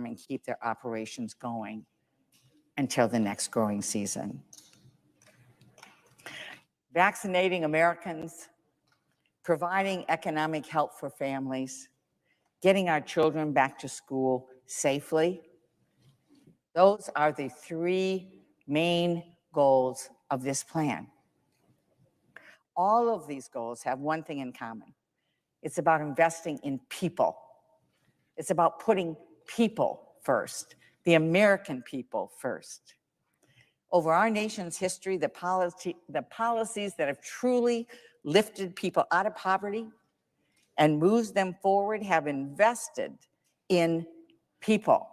and keep their operations going until the next growing season. Vaccinating Americans, providing economic help for families, getting our children back to school safely. Those are the three main goals of this plan. All of these goals have one thing in common. It's about investing in people. It's about putting people first, the American people first. Over our nation's history, the policies that have truly lifted people out of poverty and moved them forward have invested in people.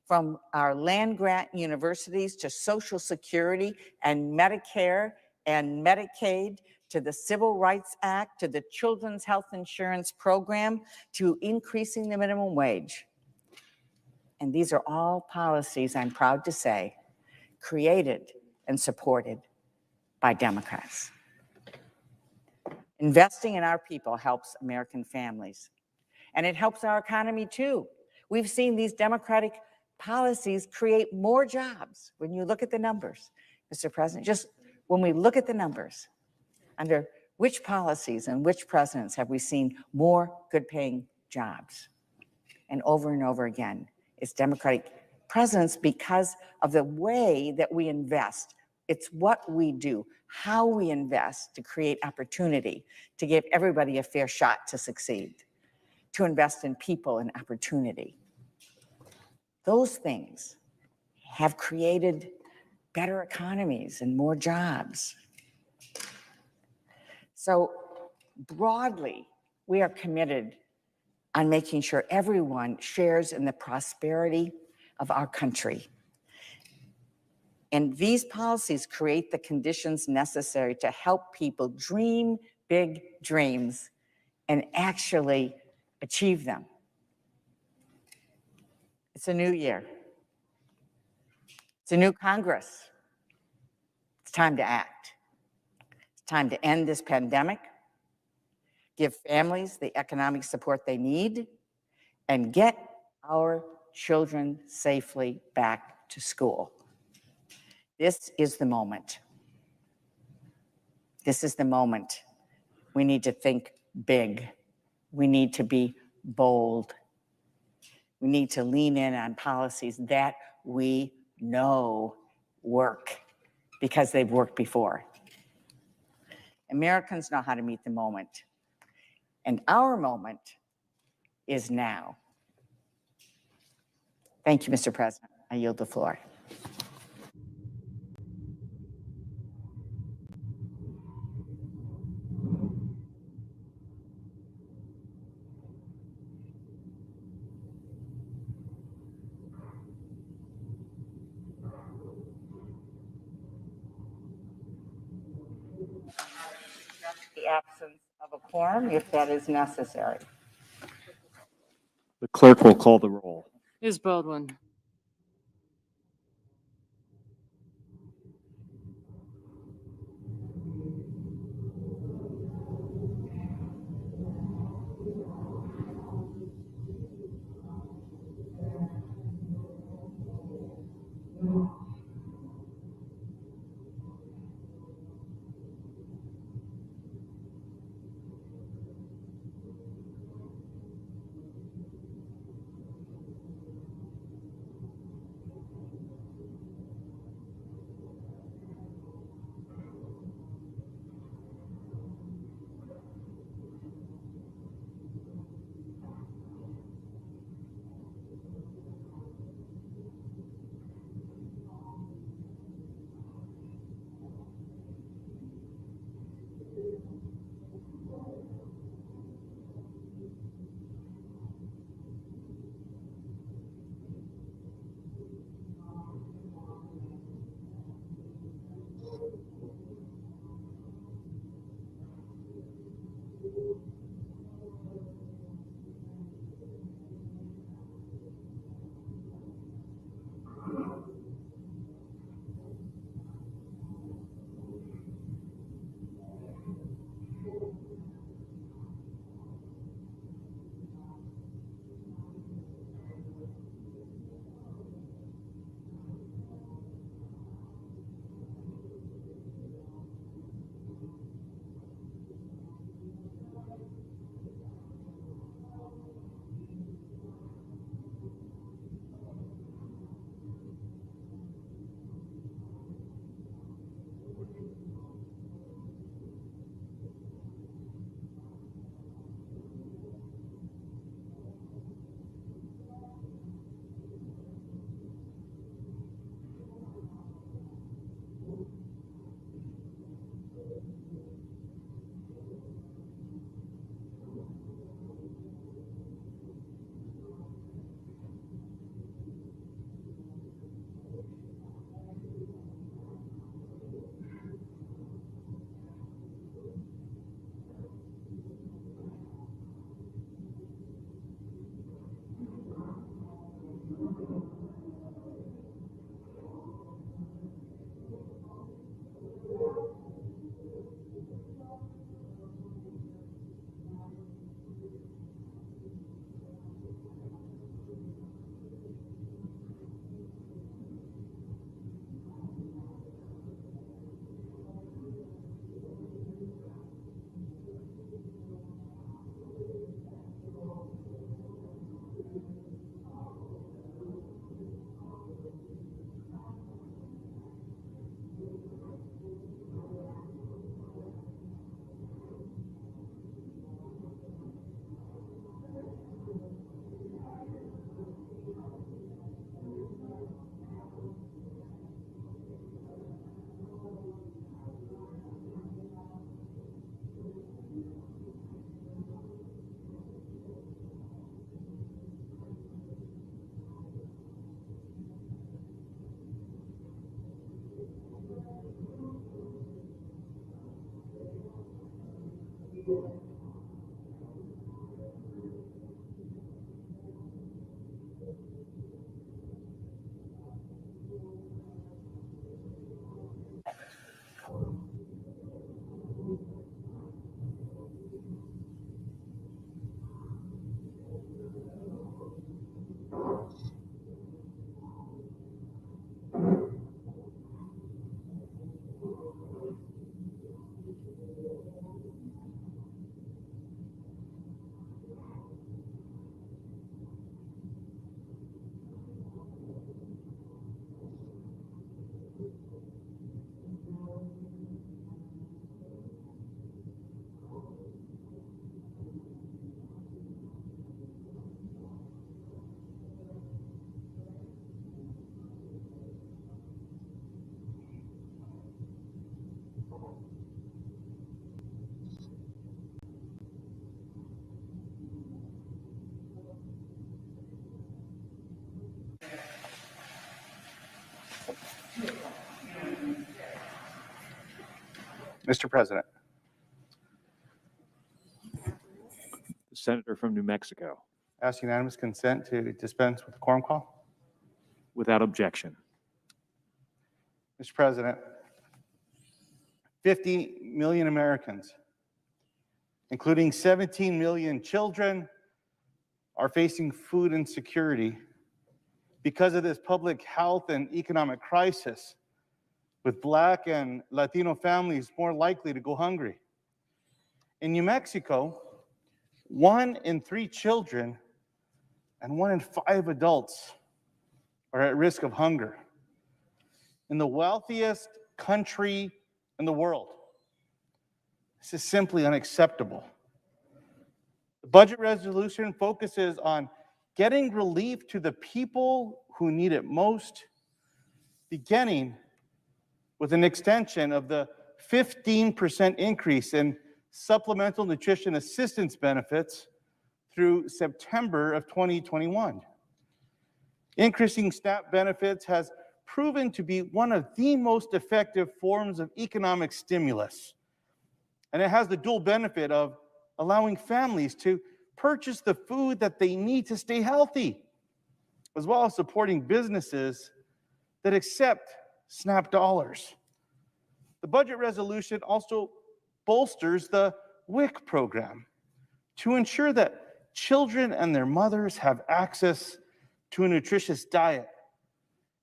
From our land-grant universities to Social Security and Medicare and Medicaid, to the Civil Rights Act, to the Children's Health Insurance Program, to increasing the minimum wage. And these are all policies, I'm proud to say, created and supported by Democrats. Investing in our people helps American families, and it helps our economy too. We've seen these Democratic policies create more jobs. When you look at the numbers, Mr. President, just when we look at the numbers, under which policies and which presidents have we seen more good-paying jobs? And over again, it's Democratic presidents because of the way that we invest. It's what we do, how we invest to create opportunity, to give everybody a fair shot to succeed, to invest in people and opportunity. Those things have created better economies and more jobs. So broadly, we are committed on making sure everyone shares in the prosperity of our country. And these policies create the conditions necessary to help people dream big dreams and actually achieve them. It's a new year. It's a new Congress. It's time to act. It's time to end this pandemic, give families the economic support they need, and get our children safely back to school. This is the moment. This is the moment. We need to think big. We need to be bold. We need to lean in on policies that we know work because they've worked before. Americans know how to meet the moment. And our moment is now. Thank you, Mr. President. I yield the floor. The absence of a quorum, if that is necessary. The clerk will call the roll. Ms. Baldwin. Mr. President. The senator from New Mexico, Ask unanimous consent to dispense with the quorum call. without objection. Mr. President, 50 million Americans, including 17 million children, are facing food insecurity because of this public health and economic crisis, with Black and Latino families more likely to go hungry. In New Mexico, 1 in 3 children and 1 in 5 adults are at risk of hunger. In the wealthiest country in the world, this is simply unacceptable. The budget resolution focuses on getting relief to the people who need it most, beginning with an extension of the 15% increase in supplemental nutrition assistance benefits through September of 2021. Increasing SNAP benefits has proven to be one of the most effective forms of economic stimulus. And it has the dual benefit of allowing families to purchase the food that they need to stay healthy, as well as supporting businesses that accept SNAP dollars. The budget resolution also bolsters the WIC program to ensure that children and their mothers have access to a nutritious diet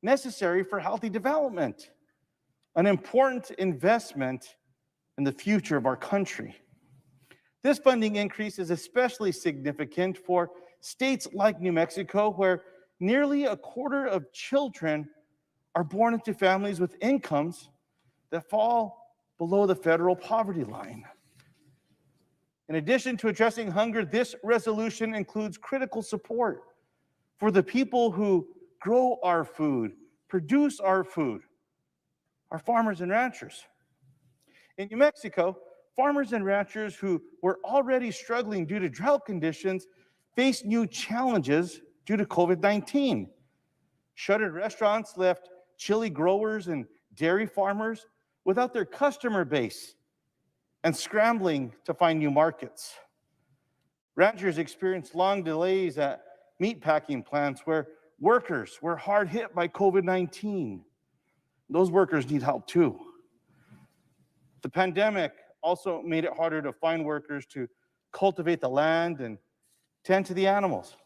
necessary for healthy development, an important investment in the future of our country. This funding increase is especially significant for states like New Mexico, where nearly a quarter of children are born into families with incomes that fall below the federal poverty line. In addition to addressing hunger, this resolution includes critical support for the people who grow our food, produce our food, our farmers and ranchers. In New Mexico, farmers and ranchers who were already struggling due to drought conditions face new challenges due to COVID-19. Shuttered restaurants left chili growers and dairy farmers without their customer base and scrambling to find new markets. Ranchers experienced long delays at meatpacking plants where workers were hard hit by COVID-19. Those workers need help too. The pandemic also made it harder to find workers to cultivate the land and tend to the animals.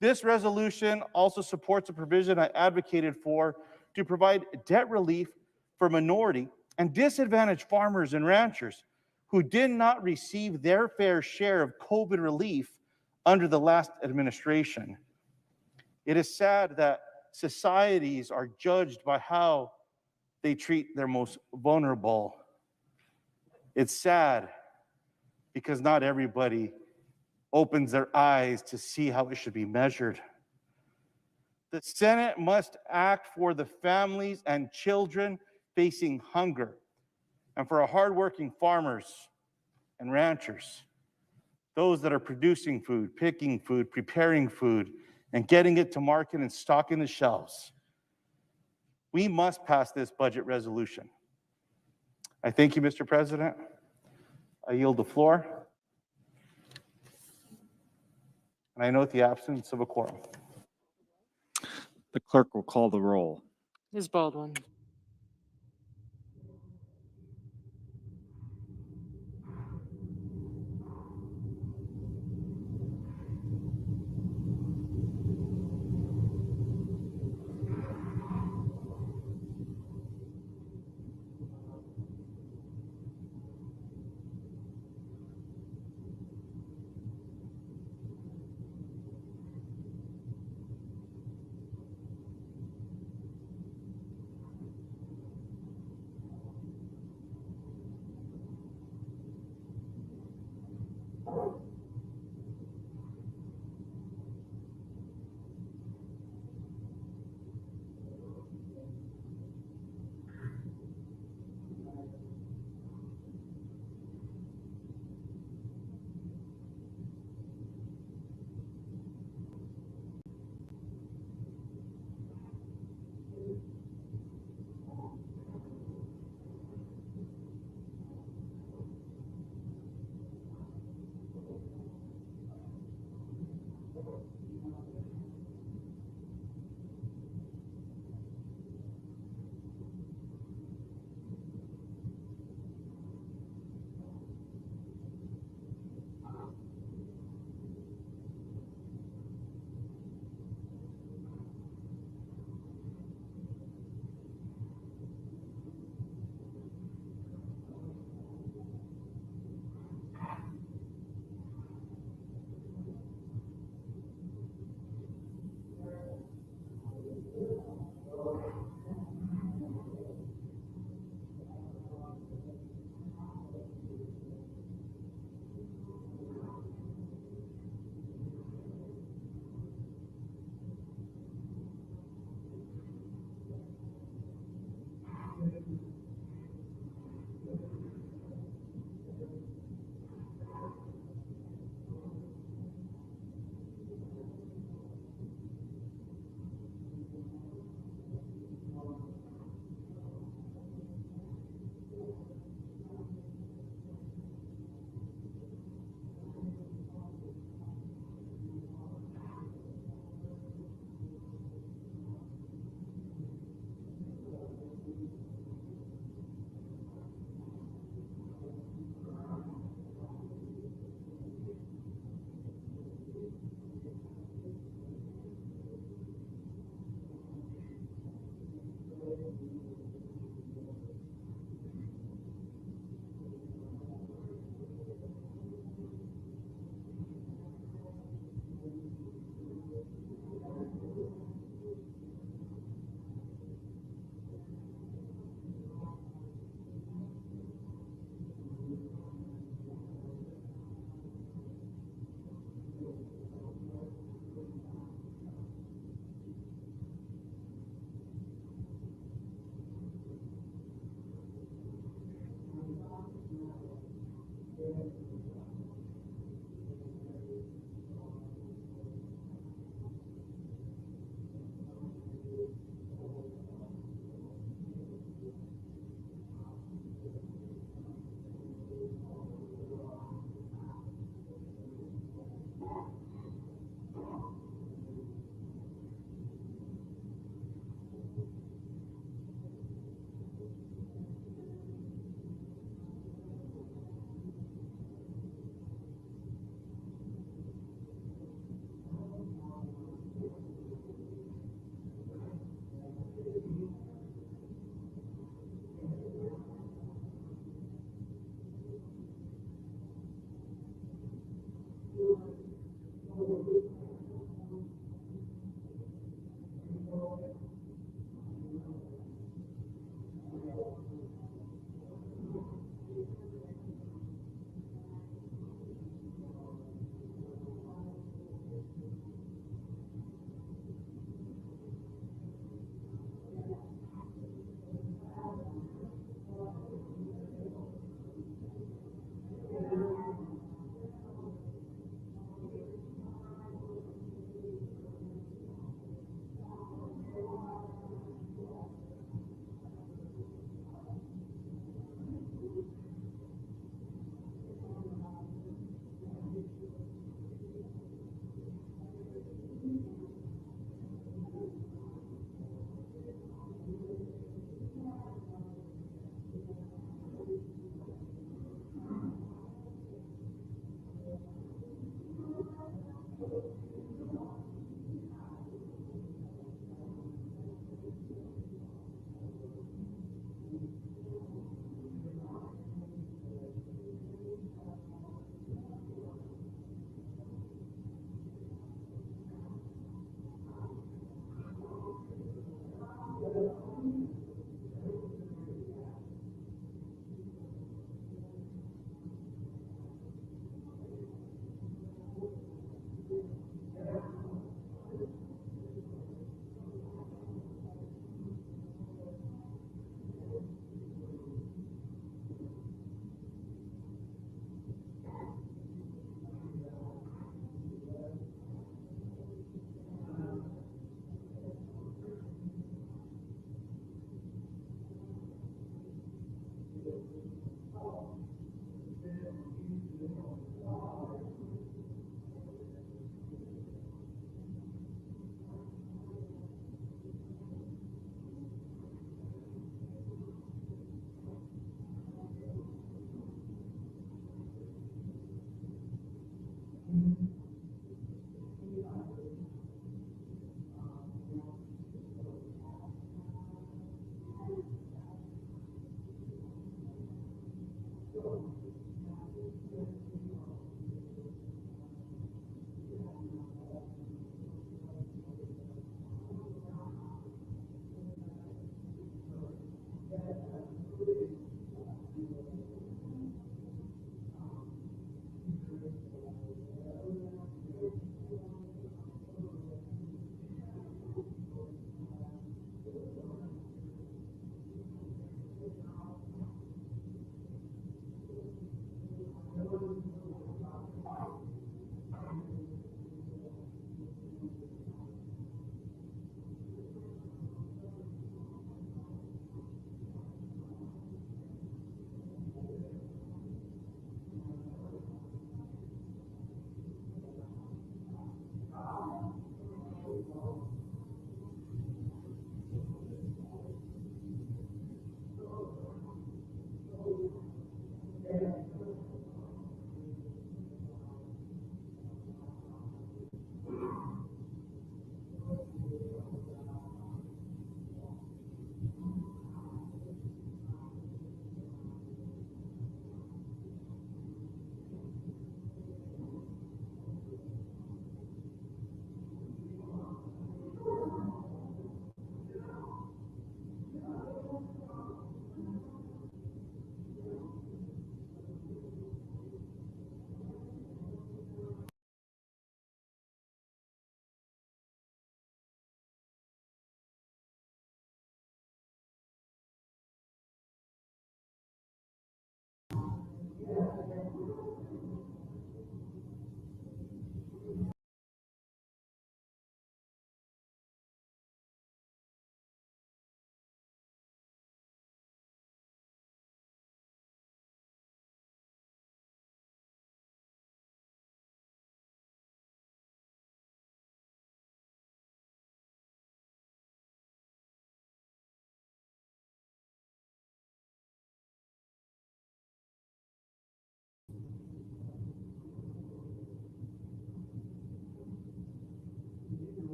This resolution also supports a provision I advocated for to provide debt relief for minority and disadvantaged farmers and ranchers who did not receive their fair share of COVID relief under the last administration. It is sad that societies are judged by how they treat their most vulnerable. It's sad because not everybody opens their eyes to see how it should be measured. The Senate must act for the families and children facing hunger and for our hardworking farmers and ranchers, those that are producing food, picking food, preparing food, and getting it to market and stocking the shelves. We must pass this budget resolution. I thank you, Mr. President. I yield the floor. And I note the absence of a quorum. The clerk will call the roll. Ms. Baldwin.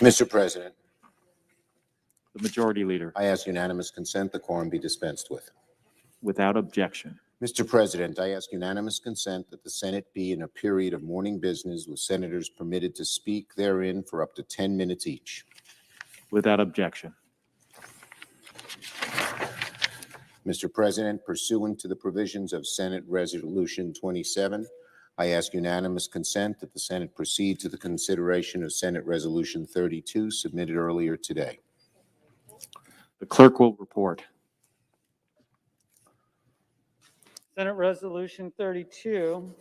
Mr. President, The Majority Leader, I ask unanimous consent the quorum be dispensed with. without objection. Mr. President, I ask unanimous consent that the Senate be in a period of morning business with senators permitted to speak therein for up to 10 minutes each. Without objection. Mr. President, pursuant to the provisions of Senate Resolution 27, I ask unanimous consent that the Senate proceed to the consideration of Senate Resolution 32 submitted earlier today. The clerk will report. Senate Resolution 32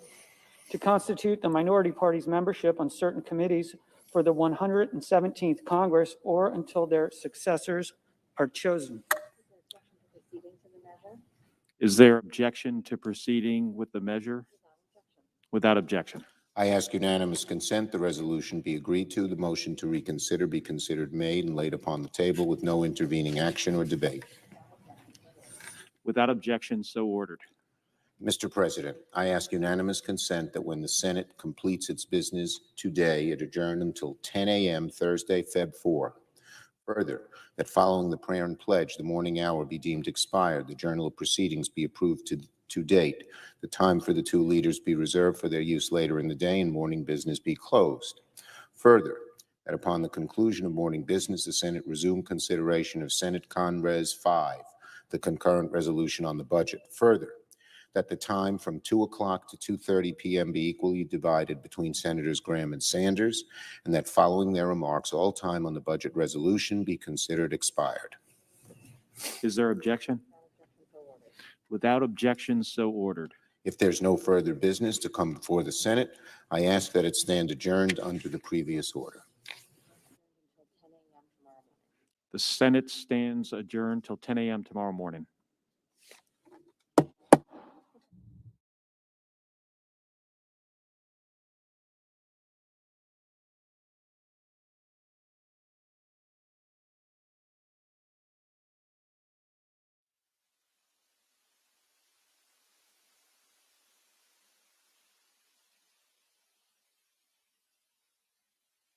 to constitute the minority party's membership on certain committees for the 117th Congress or until their successors are chosen. Is there objection to proceeding with the measure? Without objection. I ask unanimous consent the resolution be agreed to, the motion to reconsider be considered made and laid upon the table with no intervening action or debate. Without objection, so ordered. Mr. President, I ask unanimous consent that when the Senate completes its business today, it adjourn until 10 a.m. Thursday, Feb. 4. Further, that following the prayer and pledge, the morning hour be deemed expired, the journal of proceedings be approved to date, the time for the two leaders be reserved for their use later in the day, and morning business be closed. Further, that upon the conclusion of morning business, the Senate resume consideration of Senate Con Res 5, the concurrent resolution on the budget. Further, that the time from 2 o'clock to 2:30 p.m. be equally divided between Senators Graham and Sanders, and that following their remarks, all time on the budget resolution be considered expired. Is there objection? Without objection, so ordered. If there's no further business to come before the Senate, I ask that it stand adjourned under the previous order. The Senate stands adjourned till 10 a.m. tomorrow morning.